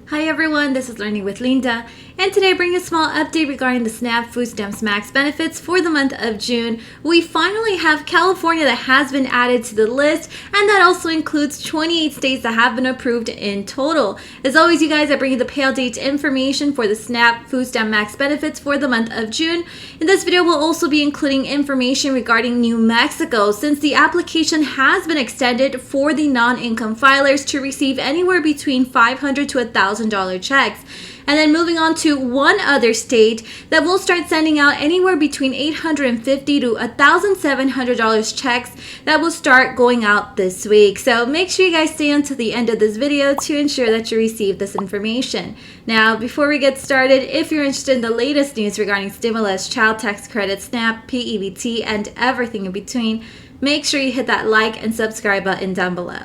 Hi everyone, this is Learning with Linda, and today I bring a small update regarding the SNAP Food Stamps Max benefits for the month of June. We finally have California that has been added to the list, and that also includes 28 states that have been approved in total. As always, you guys, I bring you the payout date information for the SNAP Food Stamp Max benefits for the month of June. In this video, we'll also be including information regarding New Mexico, since the application has been extended for the non-income filers to receive anywhere between $500 to $1,000 checks. And then moving on to one other state that will start sending out anywhere between $850 to $1,700 checks that will start going out this week. So make sure you guys stay until the end of this video to ensure that you receive this information. Now, before we get started, if you're interested in the latest news regarding stimulus, child tax credit, SNAP, p-ebt, and everything in between, make sure you hit that like and subscribe button down below.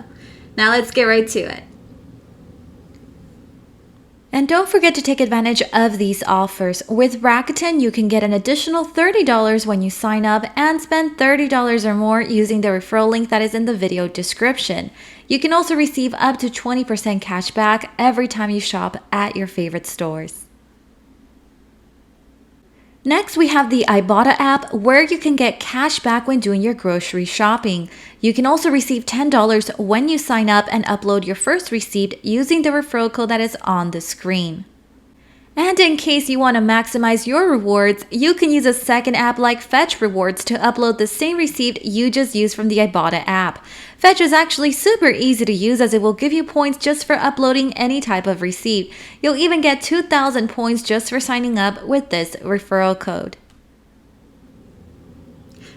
Now let's get right to it. And don't forget to take advantage of these offers. With Rakuten, you can get an additional $30 when you sign up and spend $30 or more using the referral link that is in the video description. You can also receive up to 20% cash back every time you shop at your favorite stores. Next, we have the Ibotta app, where you can get cash back when doing your grocery shopping. You can also receive $10 when you sign up and upload your first receipt using the referral code that is on the screen. And in case you want to maximize your rewards, you can use a second app like Fetch Rewards to upload the same receipt you just used from the Ibotta app. Fetch is actually super easy to use, as it will give you points just for uploading any type of receipt. You'll even get 2,000 points just for signing up with this referral code.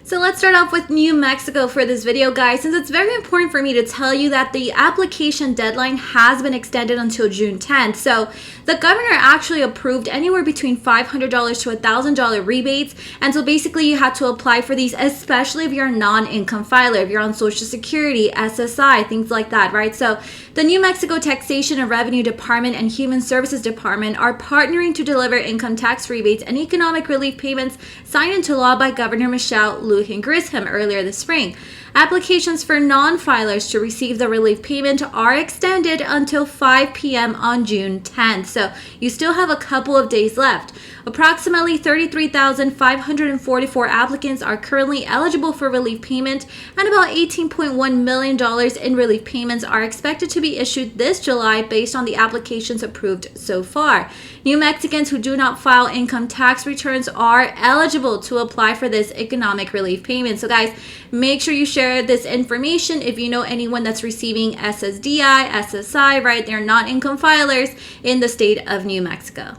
So let's start off with New Mexico for this video, guys, since it's very important for me to tell you that the application deadline has been extended until June 10th. So the governor actually approved anywhere between $500 to $1,000 rebates. And so basically you have to apply for these, especially if you're a non-income filer, if you're on Social Security, SSI, things like that, right? So the New Mexico Taxation and Revenue Department and Human Services Department are partnering to deliver income tax rebates and economic relief payments signed into law by Governor Michelle Grissom earlier this spring. Applications for non-filers to receive the relief payment are extended until 5 p.m. on June 10th, so you still have a couple of days left. Approximately 33,544 applicants are currently eligible for relief payment, and about $18.1 million in relief payments are expected to be issued this July based on the applications approved so far. New Mexicans who do not file income tax returns are eligible to apply for this economic relief payment. So guys, make sure you share this information if you know anyone that's receiving SSDI, SSI, right? They're not income filers in the state of New Mexico.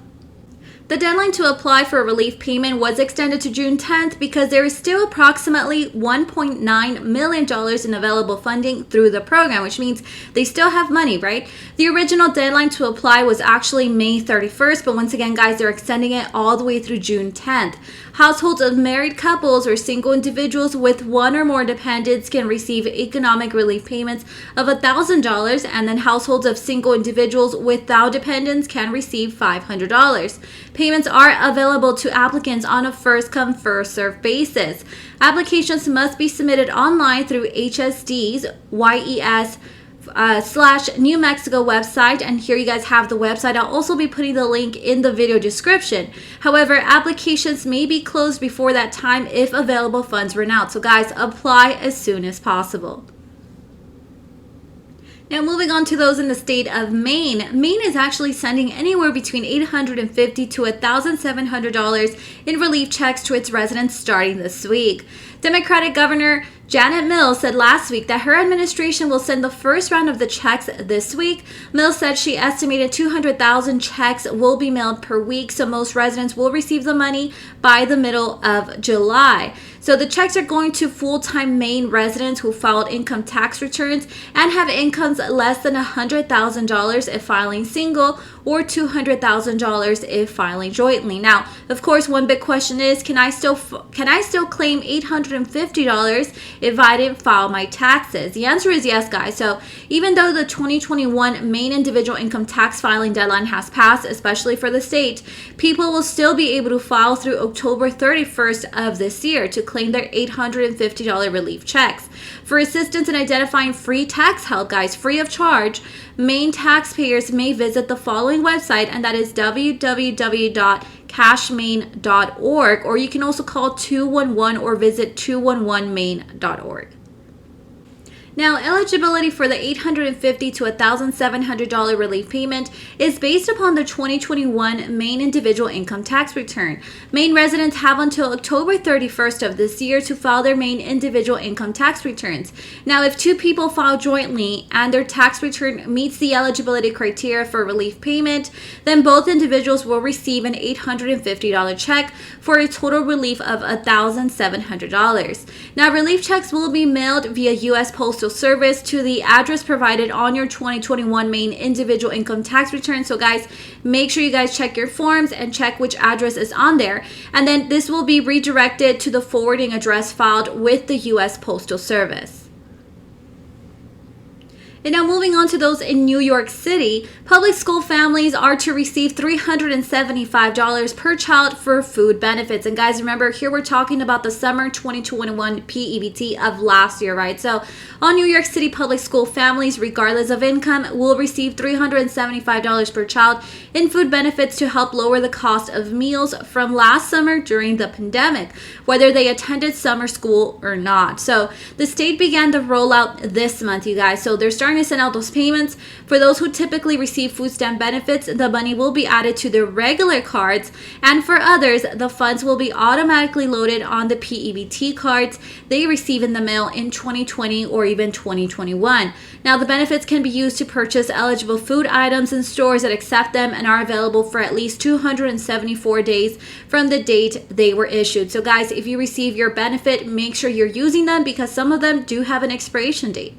The deadline to apply for a relief payment was extended to June 10th because there is still approximately $1.9 million in available funding through the program, which means they still have money, right? The original deadline to apply was actually May 31st, but once again, guys, they're extending it all the way through June 10th. Households of married couples or single individuals with one or more dependents can receive economic relief payments of $1,000, and then households of single individuals without dependents can receive $500. Payments are available to applicants on a first-come, first-served basis. Applications must be submitted online through HSD's YES/New Mexico website, and here you guys have the website. I'll also be putting the link in the video description. However, applications may be closed before that time if available funds run out. So guys, apply as soon as possible. Now moving on to those in the state of Maine. Maine is actually sending anywhere between $850 to $1,700 in relief checks to its residents starting this week. Democratic Governor Janet Mills said last week that her administration will send the first round of the checks this week. Mills said she estimated 200,000 checks will be mailed per week, so most residents will receive the money by the middle of July. So the checks are going to full-time Maine residents who filed income tax returns and have incomes less than $100,000 if filing single, or $200,000 if filing jointly. Now, of course, one big question is, can I still claim $850 if I didn't file my taxes? The answer is yes, guys. So even though the 2021 Maine individual income tax filing deadline has passed, especially for the state, people will still be able to file through October 31st of this year to claim their $850 relief checks. For assistance in identifying free tax help, guys, free of charge, Maine taxpayers may visit the following website, and that is www.cashmaine.org, or you can also call 211 or visit 211maine.org. Now, eligibility for the $850 to $1,700 relief payment is based upon the 2021 Maine individual income tax return. Maine residents have until October 31st of this year to file their Maine individual income tax returns. Now, if two people file jointly and their tax return meets the eligibility criteria for relief payment, then both individuals will receive an $850 check for a total relief of $1,700. Now, relief checks will be mailed via U.S. Postal Service to the address provided on your 2021 Maine individual income tax return. So guys, make sure you guys check your forms and check which address is on there. And then this will be redirected to the forwarding address filed with the U.S. Postal Service. And now moving on to those in New York City, public school families are to receive $375 per child for food benefits. And guys, remember, here we're talking about the summer 2021 p-ebt of last year, right? So all New York City public school families, regardless of income, will receive $375 per child in food benefits to help lower the cost of meals from last summer during the pandemic, whether they attended summer school or not. So the state began the rollout this month, you guys. So they're starting to send out those payments. For those who typically receive food stamp benefits, the money will be added to their regular cards, and for others, the funds will be automatically loaded on the p-ebt cards they receive in the mail in 2020 or even 2021. Now, the benefits can be used to purchase eligible food items in stores that accept them and are available for at least 274 days from the date they were issued. So guys, if you receive your benefit, make sure you're using them because some of them do have an expiration date.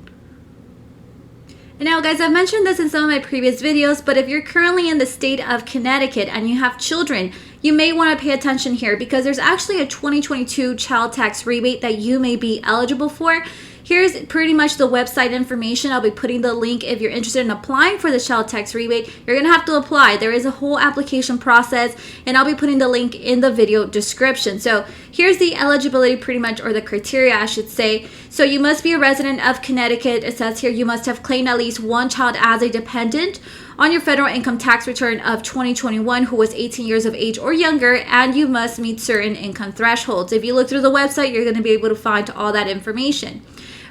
And now, guys, I've mentioned this in some of my previous videos, but if you're currently in the state of Connecticut and you have children, you may want to pay attention here because there's actually a 2022 child tax rebate that you may be eligible for. Here's pretty much the website information. I'll be putting the link if you're interested in applying for the child tax rebate. You're going to have to apply. There is a whole application process, and I'll be putting the link in the video description. So here's the eligibility pretty much, or the criteria, I should say. So you must be a resident of Connecticut. It says here you must have claimed at least one child as a dependent on your federal income tax return of 2021 who was 18 years of age or younger, and you must meet certain income thresholds. If you look through the website, you're going to be able to find all that information.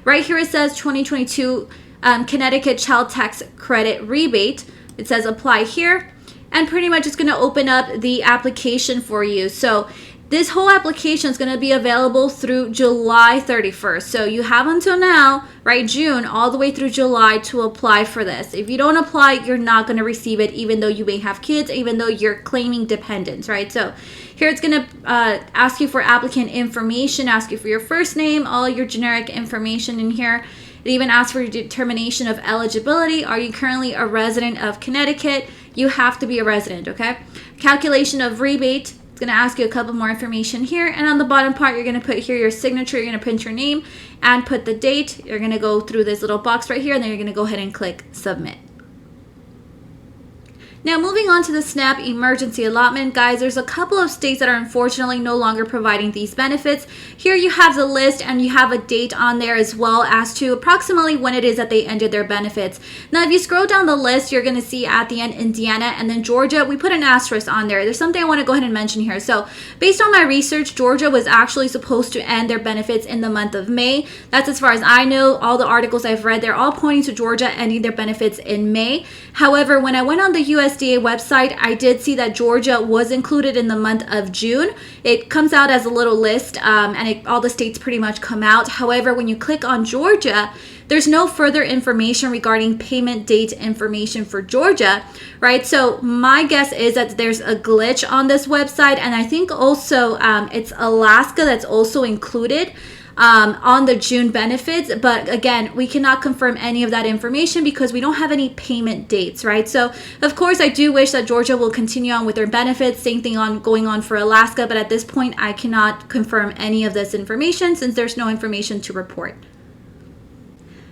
Right here it says 2022 Connecticut Child Tax Credit Rebate. It says apply here, and pretty much it's going to open up the application for you. So this whole application is going to be available through July 31st. So you have until now, right, June, all the way through July to apply for this. If you don't apply, you're not going to receive it, even though you may have kids, even though you're claiming dependents, right? So here it's going to ask you for applicant information, ask you for your first name, all your generic information in here. It even asks for your determination of eligibility. Are you currently a resident of Connecticut? You have to be a resident, okay? Calculation of rebate. It's going to ask you a couple more information here, and on the bottom part you're going to put here your signature. You're going to print your name and put the date. You're going to go through this little box right here, and then you're going to go ahead and click submit. Now, moving on to the SNAP emergency allotment, guys, there's a couple of states that are unfortunately no longer providing these benefits. Here you have the list, and you have a date on there as well as to approximately when it is that they ended their benefits. Now, if you scroll down the list, you're going to see at the end Indiana and then Georgia. We put an asterisk on there. There's something I want to go ahead and mention here. So based on my research, Georgia was actually supposed to end their benefits in the month of May. That's as far as I know. All the articles I've read, they're all pointing to Georgia ending their benefits in May. However, when I went on the USDA website, I did see that Georgia was included in the month of June. It comes out as a little list, and all the states pretty much come out. However, when you click on Georgia, there's no further information regarding payment date information for Georgia, right? So my guess is that there's a glitch on this website, and I think also it's Alaska that's also included on the June benefits. But again, we cannot confirm any of that information because we don't have any payment dates, right? So of course, I do wish that Georgia will continue on with their benefits. Same thing going on for Alaska, but at this point, I cannot confirm any of this information since there's no information to report.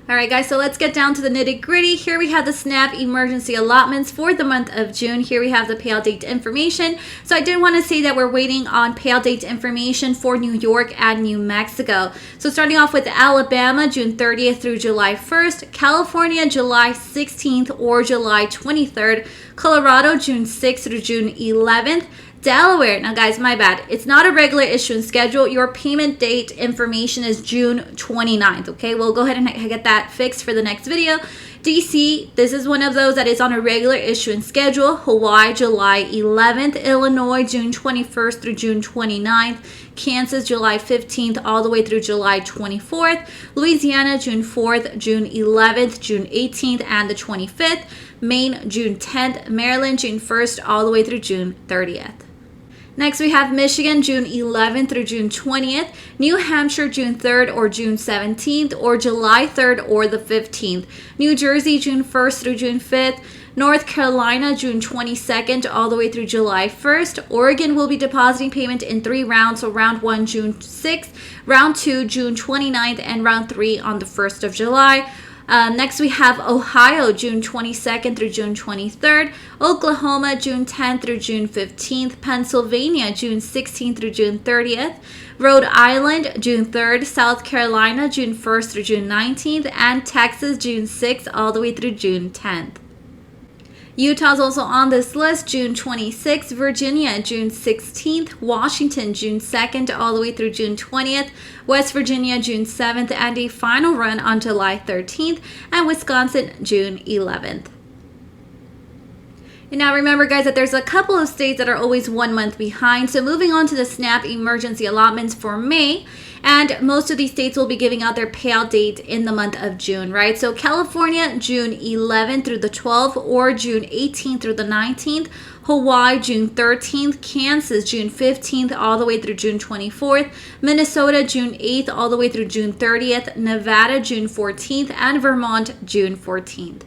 All right, guys, so let's get down to the nitty gritty. Here we have the SNAP emergency allotments for the month of June. Here we have the payout date information. So I did want to say that we're waiting on payout date information for New York and New Mexico. So starting off with Alabama, June 30th through July 1st, California, July 16th or July 23rd, Colorado, June 6th through June 11th, Delaware, now guys, my bad, it's not a regular issuance schedule. Your payment date information is June 29th, okay? We'll go ahead and get that fixed for the next video. DC, this is one of those that is on a regular issuance schedule. Hawaii, July 11th. Illinois, June 21st through June 29th. Kansas, July 15th all the way through July 24th. Louisiana, June 4th, June 11th, June 18th, and the 25th. Maine, June 10th. Maryland, June 1st all the way through June 30th. Next, we have Michigan, June 11th through June 20th. New Hampshire, June 3rd or June 17th, or July 3rd or the 15th. New Jersey, June 1st through June 5th. North Carolina, June 22nd all the way through July 1st. Oregon will be depositing payment in 3 rounds, so round 1, June 6th, round 2, June 29th, and round 3 on the 1st of July. Next, we have Ohio, June 22nd through June 23rd. Oklahoma, June 10th through June 15th. Pennsylvania, June 16th through June 30th. Rhode Island, June 3rd. South Carolina, June 1st through June 19th. And Texas, June 6th all the way through June 10th. Utah's also on this list, June 26th, Virginia, June 16th, Washington, June 2nd, all the way through June 20th, West Virginia, June 7th, and a final run on July 13th, and Wisconsin, June 11th. And now remember, guys, that there's a couple of states that are always 1 month behind. So moving on to the SNAP emergency allotments for May. And most of these states will be giving out their payout date in the month of June, right? So California, June 11th through the 12th, or June 18th through the 19th. Hawaii, June 13th. Kansas, June 15th all the way through June 24th. Minnesota, June 8th all the way through June 30th. Nevada, June 14th. And Vermont, June 14th.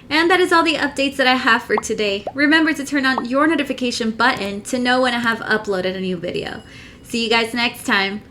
And that is all the updates that I have for today. Remember to turn on your notification button to know when I have uploaded a new video. See you guys next time.